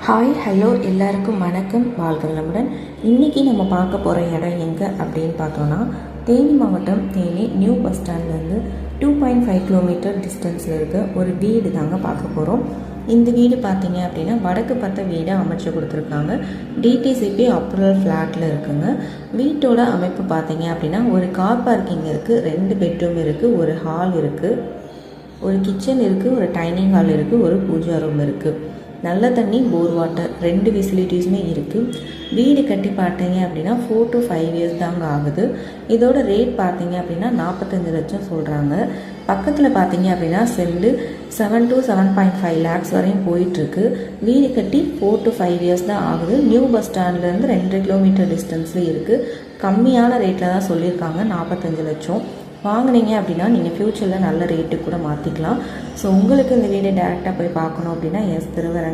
Hi hello எல்லாருக்கும் வணக்கம், வாழ்க வளமுடன். இன்றைக்கி நம்ம பார்க்க போகிற இடம் எங்கே அப்படின்னு பார்த்தோன்னா, தேனி மாவட்டம் தேனி நியூ பஸ் ஸ்டாண்ட்லேருந்து 2.5 கிலோமீட்டர் டிஸ்டன்ஸில் இருக்க ஒரு வீடு தாங்க பார்க்க போகிறோம். இந்த வீடு பார்த்தீங்க அப்படின்னா வடக்கு பார்த்த வீடை அமைச்சு கொடுத்துருக்காங்க. டிடிசிபி அப்ரூவல் ஃப்ளாட்டில் இருக்குங்க. வீட்டோட அமைப்பு பார்த்தீங்க அப்படின்னா ஒரு கார் பார்க்கிங் இருக்குது, 2 பெட்ரூம் இருக்குது, ஒரு ஹால் இருக்குது, ஒரு கிச்சன் இருக்குது, ஒரு டைனிங் ஹால் இருக்குது, ஒரு பூஜா ரூம் இருக்குது. நல்ல தண்ணி, போர் வாட்டர் 2 ஃபெசிலிட்டிஸுமே இருக்குது. வீடு கட்டி பார்த்தீங்க அப்படின்னா 4 to 5 இயர்ஸ் தாங்க ஆகுது. இதோட ரேட் பார்த்தீங்க அப்படின்னா 45 லட்சம் சொல்கிறாங்க. பக்கத்தில் பார்த்தீங்க அப்படின்னா செண்டு 7 to 7.5 லேக்ஸ் வரையும் போயிட்டுருக்கு. வீடு கட்டி 4 to 5 இயர்ஸ் தான் ஆகுது. நியூ பஸ் ஸ்டாண்ட்லேருந்து 2 கிலோமீட்டர் டிஸ்டன்ஸில் இருக்குது. கம்மியான ரேட்டில் தான் சொல்லியிருக்காங்க, 45 லட்சம். வாங்கினீங்க அப்படின்னா நீங்கள் ஃப்யூச்சரில் நல்ல ரேட்டு கூட மாற்றிக்கலாம். ஸோ உங்களுக்கு இந்த வீடை டேரெக்டாக போய் பார்க்கணும் அப்படின்னா திருவரங்க